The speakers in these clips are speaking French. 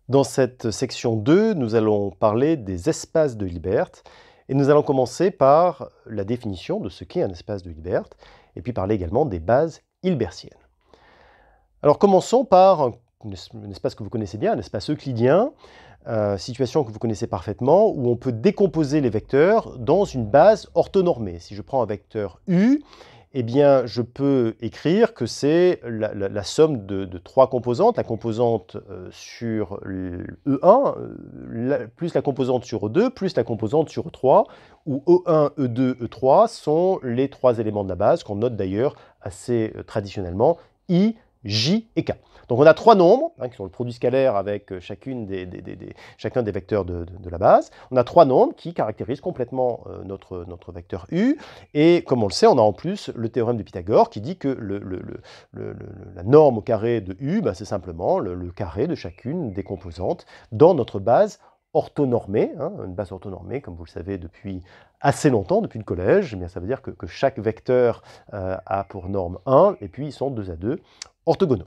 Dans cette section 2, nous allons parler des espaces de Hilbert et nous allons commencer par la définition de ce qu'est un espace de Hilbert et puis parler également des bases hilbertiennes. Alors commençons par un espace que vous connaissez bien, un espace euclidien, situation que vous connaissez parfaitement, où on peut décomposer les vecteurs dans une base orthonormée. Si je prends un vecteur U, eh bien, je peux écrire que c'est la somme de trois composantes, la composante sur E1, plus la composante sur E2, plus la composante sur E3, où E1, E2, E3 sont les trois éléments de la base, qu'on note d'ailleurs assez traditionnellement, I, J et K. Donc on a trois nombres, qui sont le produit scalaire avec chacun des vecteurs de la base. On a trois nombres qui caractérisent complètement notre vecteur U. Et comme on le sait, on a en plus le théorème de Pythagore qui dit que la norme au carré de U, c'est simplement le carré de chacune des composantes dans notre base orthonormée, une base orthonormée, comme vous le savez depuis assez longtemps, depuis le collège. Eh bien, ça veut dire que chaque vecteur a pour norme 1, et puis ils sont 2 à 2 orthogonaux.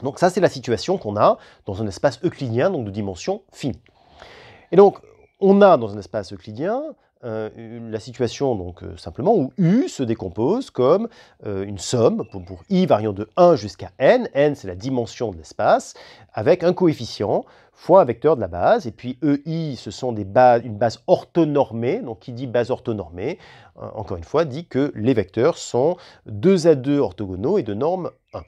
Donc ça, c'est la situation qu'on a dans un espace euclidien, donc de dimension finie. Et donc, on a dans un espace euclidien la situation donc simplement où U se décompose comme une somme pour I variant de 1 jusqu'à n. N, c'est la dimension de l'espace, avec un coefficient fois un vecteur de la base. Et puis EI, ce sont une base orthonormée. Donc, qui dit base orthonormée, encore une fois, dit que les vecteurs sont 2 à 2 orthogonaux et de norme 1.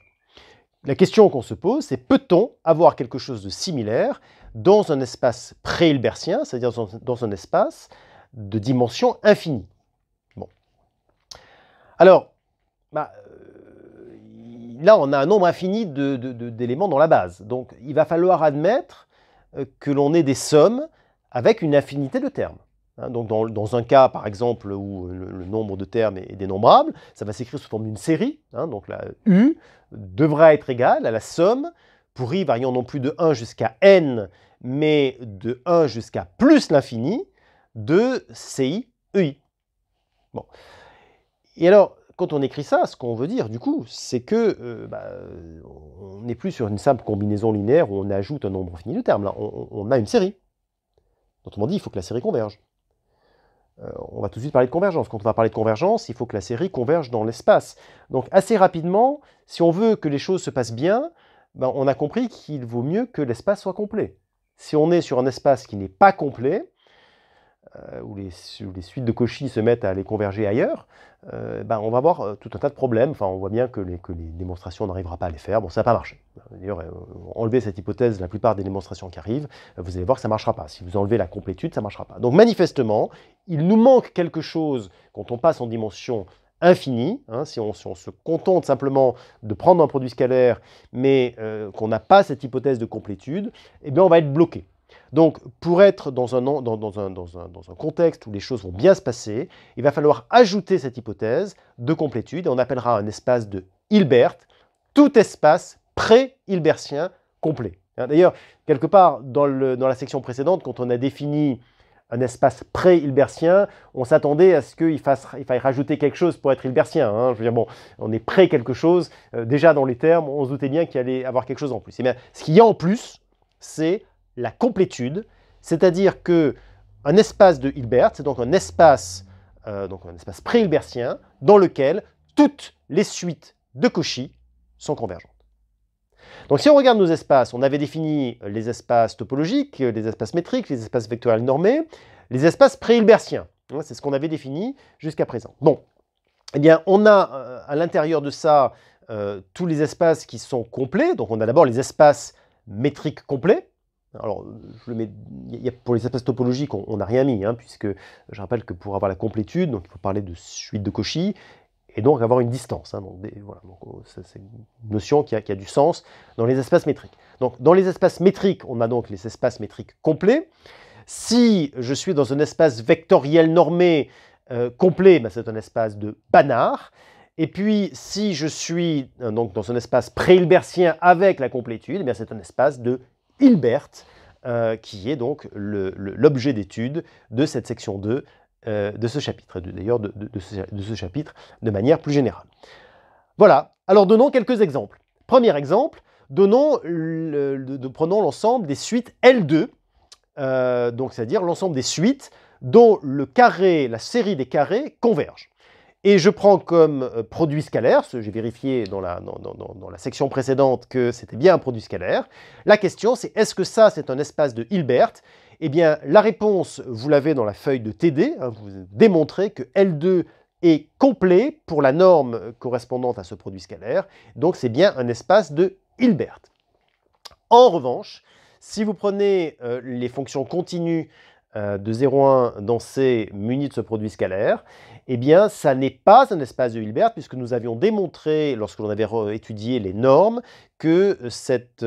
La question qu'on se pose, c'est peut-on avoir quelque chose de similaire dans un espace pré-hilbertien, c'est-à-dire dans un espace de dimension infinie? Bon. Alors, là, on a un nombre infini d'éléments dans la base. Donc, il va falloir admettre que l'on ait des sommes avec une infinité de termes. Donc, dans un cas, par exemple, où le nombre de termes est dénombrable, ça va s'écrire sous forme d'une série. Donc, la U devra être égale à la somme, pour I variant non plus de 1 jusqu'à n, mais de 1 jusqu'à plus l'infini, de CI EI. Bon. Et alors, quand on écrit ça, ce qu'on veut dire, du coup, c'est que on n'est plus sur une simple combinaison linéaire où on ajoute un nombre fini de termes. Là, on a une série. Autrement dit, il faut que la série converge. On va tout de suite parler de convergence. Quand on va parler de convergence, il faut que la série converge dans l'espace. Donc, assez rapidement, si on veut que les choses se passent bien, on a compris qu'il vaut mieux que l'espace soit complet. Si on est sur un espace qui n'est pas complet, où les suites de Cauchy se mettent à aller converger ailleurs, on va avoir tout un tas de problèmes. Enfin, on voit bien que les démonstrations n'arriveront pas à les faire. Bon, ça n'a pas marché. D'ailleurs, enlever cette hypothèse, la plupart des démonstrations qui arrivent, vous allez voir que ça ne marchera pas. Si vous enlevez la complétude, ça ne marchera pas. Donc, manifestement, il nous manque quelque chose quand on passe en dimension infinie. Si on se contente simplement de prendre un produit scalaire, mais qu'on n'a pas cette hypothèse de complétude, eh bien, on va être bloqué. Donc, pour être dans un contexte où les choses vont bien se passer, il va falloir ajouter cette hypothèse de complétude, et on appellera un espace de Hilbert tout espace pré-hilbertien complet. D'ailleurs, quelque part, dans la section précédente, quand on a défini un espace pré-hilbertien, on s'attendait à ce qu'il faille rajouter quelque chose pour être hilbertien. Je veux dire, bon, on est pré quelque chose. Déjà, dans les termes, on se doutait bien qu'il allait avoir quelque chose en plus. Et bien, ce qu'il y a en plus, c'est la complétude, c'est-à-dire qu'un espace de Hilbert, c'est donc un espace pré-hilbertien dans lequel toutes les suites de Cauchy sont convergentes. Donc si on regarde nos espaces, on avait défini les espaces topologiques, les espaces métriques, les espaces vectoriels normés, les espaces pré-hilbertiens. C'est ce qu'on avait défini jusqu'à présent. Bon, eh bien, on a à l'intérieur de ça tous les espaces qui sont complets. Donc on a d'abord les espaces métriques complets. Alors, pour les espaces topologiques, on n'a rien mis, puisque je rappelle que pour avoir la complétude, donc il faut parler de suite de Cauchy, et donc avoir une distance. C'est une notion qui a du sens dans les espaces métriques. Donc, dans les espaces métriques, on a donc les espaces métriques complets. Si je suis dans un espace vectoriel normé complet, c'est un espace de Banach. Et puis, si je suis donc dans un espace pré-hilbertien avec la complétude, c'est un espace de Hilbert, qui est donc l'objet d'étude de cette section 2 de ce chapitre, d'ailleurs de ce chapitre de manière plus générale. Voilà, alors donnons quelques exemples. Premier exemple, prenons l'ensemble des suites L2, donc c'est-à-dire l'ensemble des suites dont la série des carrés converge. Et je prends comme produit scalaire, j'ai vérifié dans la section précédente que c'était bien un produit scalaire. La question, c'est est-ce que ça, c'est un espace de Hilbert? Eh bien, la réponse, vous l'avez dans la feuille de TD. Hein, vous démontrez que L2 est complet pour la norme correspondante à ce produit scalaire. Donc, c'est bien un espace de Hilbert. En revanche, si vous prenez les fonctions continues de 0,1 dans C munies de ce produit scalaire, eh bien, ça n'est pas un espace de Hilbert, puisque nous avions démontré, lorsque l'on avait étudié les normes, que cet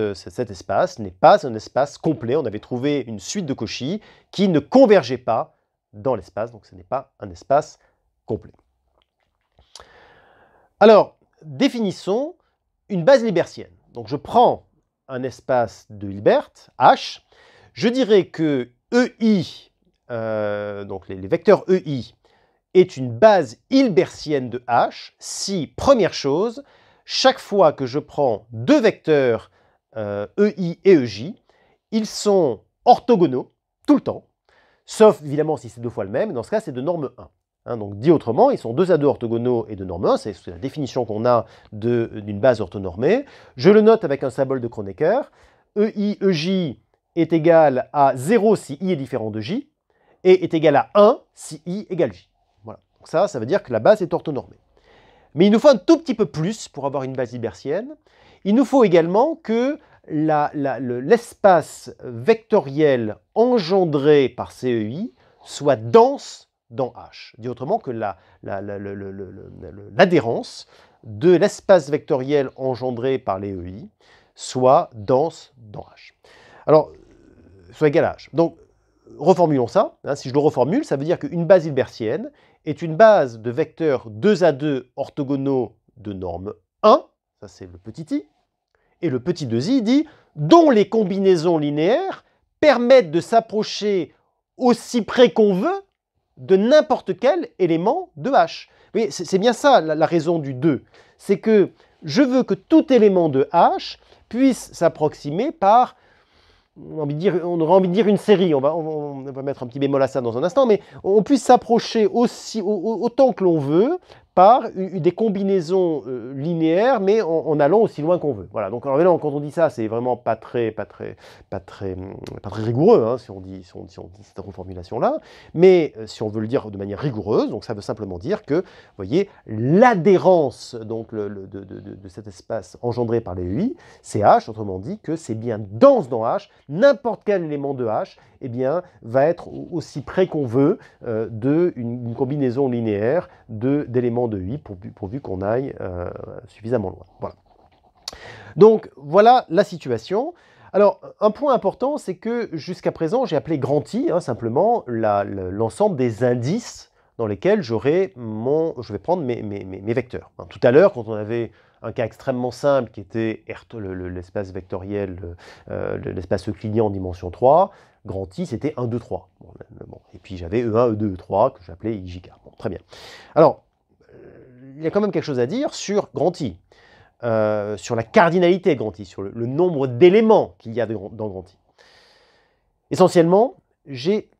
espace n'est pas un espace complet. On avait trouvé une suite de Cauchy qui ne convergeait pas dans l'espace, donc ce n'est pas un espace complet. Alors, définissons une base hilbertienne. Donc, je prends un espace de Hilbert, H. Je dirais que EI, donc les vecteurs EI, est une base hilbertienne de H si, première chose, chaque fois que je prends deux vecteurs EI et EJ, ils sont orthogonaux tout le temps, sauf évidemment si c'est deux fois le même, dans ce cas c'est de norme 1. Hein, donc dit autrement, ils sont 2 à 2 orthogonaux et de norme 1, c'est la définition qu'on a d'une base orthonormée. Je le note avec un symbole de Kronecker, EI, EJ est égal à 0 si I est différent de J, et est égal à 1 si I égale J. Voilà. Donc ça veut dire que la base est orthonormée. Mais il nous faut un tout petit peu plus pour avoir une base hilbertienne. Il nous faut également que l'espace vectoriel engendré par CEI soit dense dans H. Dit autrement que l'adhérence de l'espace vectoriel engendré par les EI soit dense dans H. Alors, soit égal à H. Donc, reformulons ça. Hein, si je le reformule, ça veut dire qu'une base hilbertienne est une base de vecteurs 2 à 2 orthogonaux de norme 1, ça c'est le petit i, et le petit 2i dit dont les combinaisons linéaires permettent de s'approcher aussi près qu'on veut de n'importe quel élément de H. Vous voyez, c'est bien ça la raison du 2. C'est que je veux que tout élément de H puisse s'approximer par, on aurait envie de dire une série, on va mettre un petit bémol à ça dans un instant, mais on puisse s'approcher autant que l'on veut par des combinaisons linéaires, mais en allant aussi loin qu'on veut. Voilà. Donc alors, quand on dit ça, c'est vraiment pas très rigoureux, hein, si on dit cette reformulation-là. Mais si on veut le dire de manière rigoureuse, donc ça veut simplement dire que, vous voyez, l'adhérence donc de cet espace engendré par les UI, c'est H, autrement dit que c'est bien dense dans H. N'importe quel élément de H, eh bien, va être aussi près qu'on veut d'une combinaison linéaire d'éléments de UI, pourvu qu'on aille suffisamment loin. Voilà. Donc, voilà la situation. Alors, un point important, c'est que jusqu'à présent, j'ai appelé grand I, hein, simplement, l'ensemble des indices dans lesquels je vais prendre mes vecteurs. Hein, tout à l'heure, quand on avait un cas extrêmement simple qui était l'espace vectoriel, l'espace euclidien en dimension 3, grand I, c'était 1, 2, 3. Bon. Et puis j'avais E1, E2, E3, que j'appelais IJK. Bon, très bien. Alors, il y a quand même quelque chose à dire sur grand I, sur la cardinalité de grand I, sur le nombre d'éléments qu'il y a dans grand I. Essentiellement, j'ai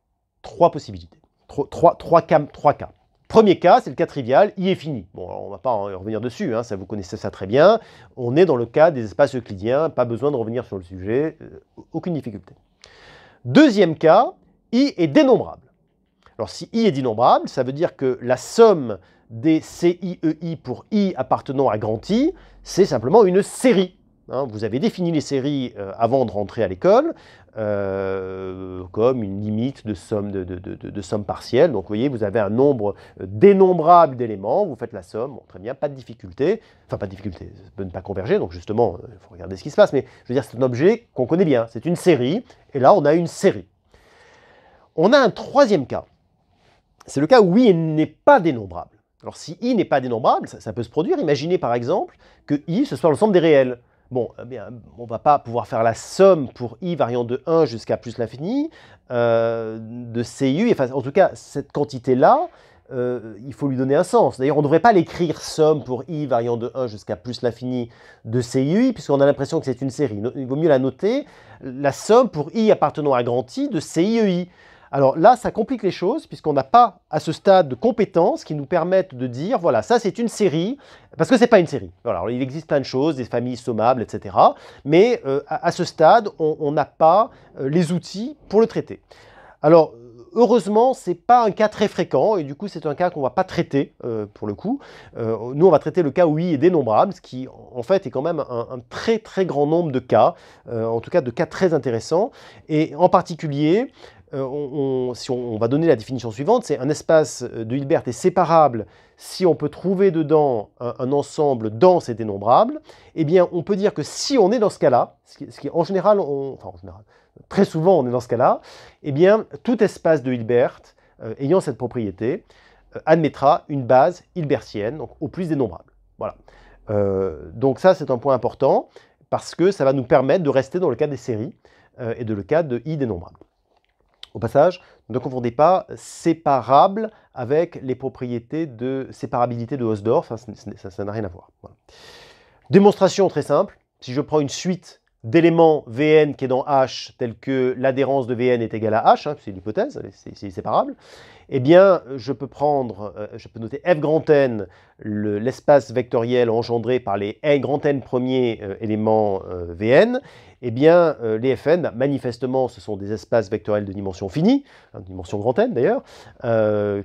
3 possibilités, 3 cas. Premier cas, c'est le cas trivial, I est fini. Bon, alors on ne va pas en revenir dessus, hein, ça vous connaissez ça très bien. On est dans le cas des espaces euclidiens, pas besoin de revenir sur le sujet, aucune difficulté. Deuxième cas, I est dénombrable. Alors si I est dénombrable, ça veut dire que la somme des CIEI pour I appartenant à grand I, c'est simplement une série. Hein, vous avez défini les séries avant de rentrer à l'école, comme une limite de somme partielle. Donc vous voyez, vous avez un nombre dénombrable d'éléments, vous faites la somme, bon, très bien, pas de difficulté. Enfin, pas de difficulté, ça peut ne pas converger, donc justement, il faut regarder ce qui se passe. Mais je veux dire, c'est un objet qu'on connaît bien, c'est une série, et là, on a une série. On a un troisième cas. C'est le cas où I n'est pas dénombrable. Alors si I n'est pas dénombrable, ça peut se produire. Imaginez par exemple que I, ce soit l'ensemble des réels. Bon, eh bien, on ne va pas pouvoir faire la somme pour I variant de 1 jusqu'à plus l'infini de CIU. Enfin, en tout cas, cette quantité-là, il faut lui donner un sens. D'ailleurs, on ne devrait pas l'écrire somme pour i variant de 1 jusqu'à plus l'infini de CIEI, puisqu'on a l'impression que c'est une série. Il vaut mieux la noter, la somme pour i appartenant à grand I de CIEI. Alors là, ça complique les choses, puisqu'on n'a pas, à ce stade, de compétences qui nous permettent de dire, voilà, ça c'est une série, parce que ce n'est pas une série. Voilà, alors, il existe plein de choses, des familles sommables, etc. Mais à ce stade, on n'a pas les outils pour le traiter. Alors, heureusement, ce n'est pas un cas très fréquent, et du coup, c'est un cas qu'on ne va pas traiter, pour le coup. Nous, on va traiter le cas où i est dénombrable, ce qui, en fait, est quand même un très, très grand nombre de cas, en tout cas de cas très intéressants. Et en particulier, si on va donner la définition suivante, c'est un espace de Hilbert est séparable si on peut trouver dedans un ensemble dense et dénombrable. Eh bien, on peut dire que si on est dans ce cas-là, ce qui en général, très souvent on est dans ce cas-là, eh bien, tout espace de Hilbert ayant cette propriété admettra une base hilbertienne, donc au plus dénombrable. Voilà. Donc ça, c'est un point important, parce que ça va nous permettre de rester dans le cas des séries et de le cas de i dénombrable. Au passage, ne confondez pas séparable avec les propriétés de séparabilité de Hausdorff, ça n'a rien à voir. Voilà. Démonstration très simple, si je prends une suite d'éléments Vn qui est dans H, tel que l'adhérence de Vn est égale à H, c'est l'hypothèse, c'est séparable, eh bien, je peux noter f grand n, l'espace vectoriel engendré par les n grand n premiers éléments Vn. Eh bien, les Fn, manifestement, ce sont des espaces vectoriels de dimension finie, dimension grand N d'ailleurs,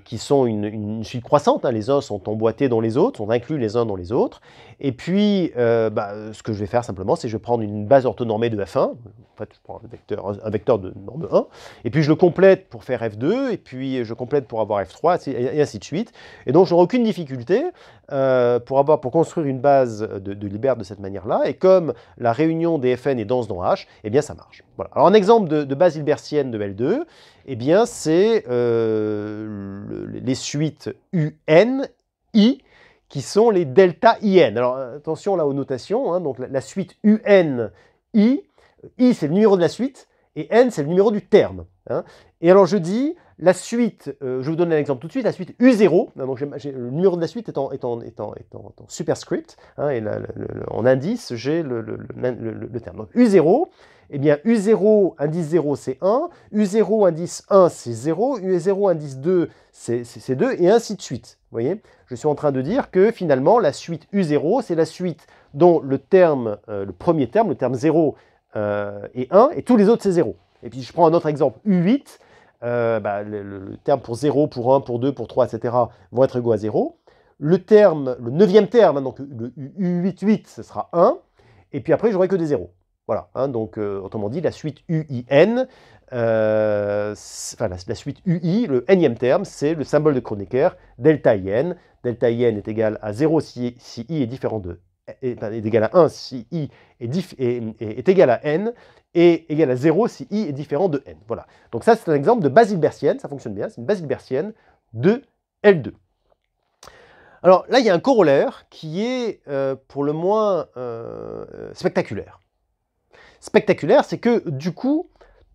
qui sont une suite croissante. Les uns sont emboîtés dans les autres, sont inclus les uns dans les autres. Et puis, ce que je vais faire simplement, c'est que je vais prendre une base orthonormée de F1. En fait, je prends un vecteur de norme 1, et puis je le complète pour faire F2, et puis je complète pour avoir F3, et ainsi de suite. Et donc, je n'aurai aucune difficulté pour construire une base de Hilbert de cette manière-là. Et comme la réunion des Fn est dense dans H, eh bien, ça marche. Voilà. Alors, un exemple de base hilbertienne de L2, eh bien, c'est les suites UN, I, qui sont les delta IN. Alors, attention là aux notations, donc la suite UN, I c'est le numéro de la suite, et N c'est le numéro du terme. Et alors je dis, la suite, je vais vous donner un exemple tout de suite, la suite U0, donc le numéro de la suite est en superscript, et en indice, j'ai le terme. Donc U0, eh bien U0 indice 0 c'est 1, U0 indice 1 c'est 0, U0 indice 2 c'est 2, et ainsi de suite. Vous voyez, je suis en train de dire que finalement la suite U0 c'est la suite dont le premier terme, le terme 0 est 1, et tous les autres c'est 0. Et puis je prends un autre exemple, U8, le terme pour 0, pour 1, pour 2, pour 3, etc. vont être égaux à 0. Le neuvième terme, donc le U88, ce sera 1, et puis après j'aurai que des 0. Voilà, donc autrement dit, la suite UIN, la suite UI, le nème terme, c'est le symbole de Kronecker, delta IN. Delta IN est égal à 0 si I est différent de est égal à 1 si I est égal à N, et égal à 0 si I est différent de N. Voilà. Donc ça, c'est un exemple de base hilbertienne, ça fonctionne bien, c'est une base hilbertienne de L2. Alors là, il y a un corollaire qui est pour le moins spectaculaire. Spectaculaire, c'est que du coup,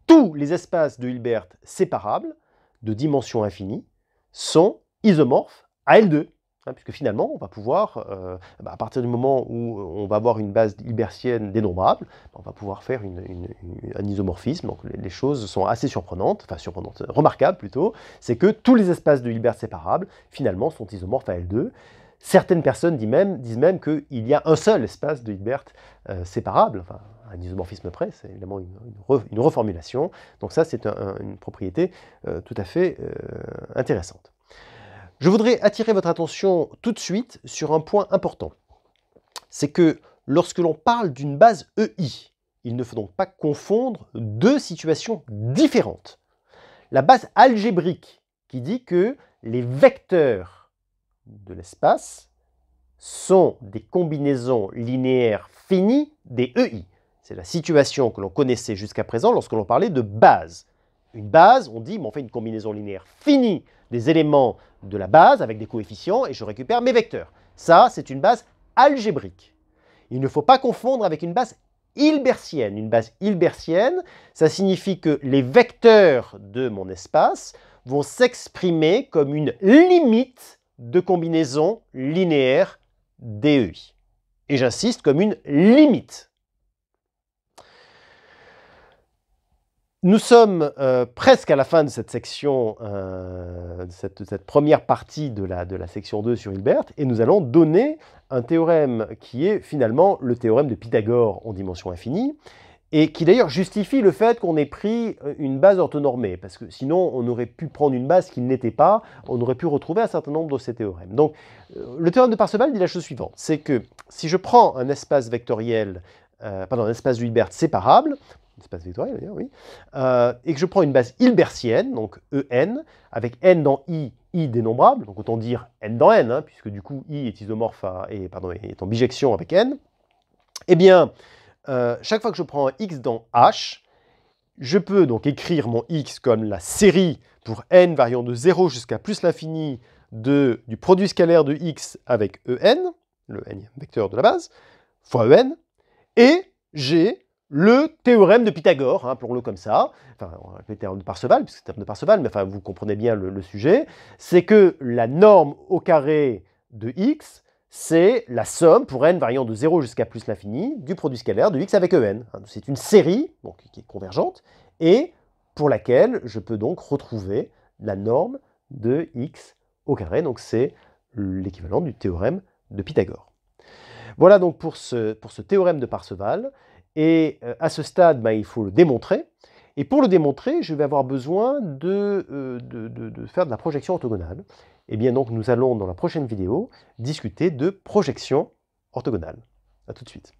tous les espaces de Hilbert séparables, de dimension infinie, sont isomorphes à L2. Puisque finalement, on va pouvoir, à partir du moment où on va avoir une base hilbertienne dénombrable, on va pouvoir faire un isomorphisme. Donc les choses sont assez surprenantes, remarquables plutôt, c'est que tous les espaces de Hilbert séparables, finalement, sont isomorphes à L2. Certaines personnes disent même qu'il y a un seul espace de Hilbert séparable, un isomorphisme près, c'est évidemment une reformulation. Donc ça, c'est une propriété tout à fait intéressante. Je voudrais attirer votre attention tout de suite sur un point important. C'est que lorsque l'on parle d'une base EI, il ne faut donc pas confondre deux situations différentes. La base algébrique qui dit que les vecteurs de l'espace sont des combinaisons linéaires finies des EI. C'est la situation que l'on connaissait jusqu'à présent lorsque l'on parlait de base. Une base, on dit, on fait une combinaison linéaire finie des éléments de la base avec des coefficients et je récupère mes vecteurs. Ça, c'est une base algébrique. Il ne faut pas confondre avec une base hilbertienne. Une base hilbertienne, ça signifie que les vecteurs de mon espace vont s'exprimer comme une limite de combinaison linéaire DEI. Et j'insiste, comme une limite. Nous sommes presque à la fin de cette section, cette première partie de la section 2 sur Hilbert, et nous allons donner un théorème qui est finalement le théorème de Pythagore en dimension infinie, et qui d'ailleurs justifie le fait qu'on ait pris une base orthonormée, parce que sinon on aurait pu prendre une base qui ne l'était pas, on aurait pu retrouver un certain nombre de ces théorèmes. Donc le théorème de Parseval dit la chose suivante, c'est que si je prends un espace vectoriel, un espace de Hilbert séparable, espace vectoriel d'ailleurs, oui, et que je prends une base hilbertienne, donc En, avec n dans i dénombrable, donc autant dire n dans n, hein, puisque du coup i est isomorphe est en bijection avec n, eh bien, chaque fois que je prends un x dans h, je peux donc écrire mon x comme la série pour n variant de 0 jusqu'à plus l'infini du produit scalaire de x avec en, le n vecteur de la base, fois en, et j'ai le théorème de Pythagore, hein, appelons-le comme ça, enfin, on appelle le théorème de Parseval, puisque c'est le théorème de Parseval, mais enfin, vous comprenez bien le sujet, c'est que la norme au carré de x, c'est la somme pour n variant de 0 jusqu'à plus l'infini du produit scalaire de x avec en. C'est une série donc, qui est convergente, et pour laquelle je peux donc retrouver la norme de x au carré, donc c'est l'équivalent du théorème de Pythagore. Voilà donc pour ce théorème de Parseval. Et à ce stade, il faut le démontrer. Et pour le démontrer, je vais avoir besoin de faire de la projection orthogonale. Et bien donc, nous allons, dans la prochaine vidéo, discuter de projection orthogonale. A tout de suite.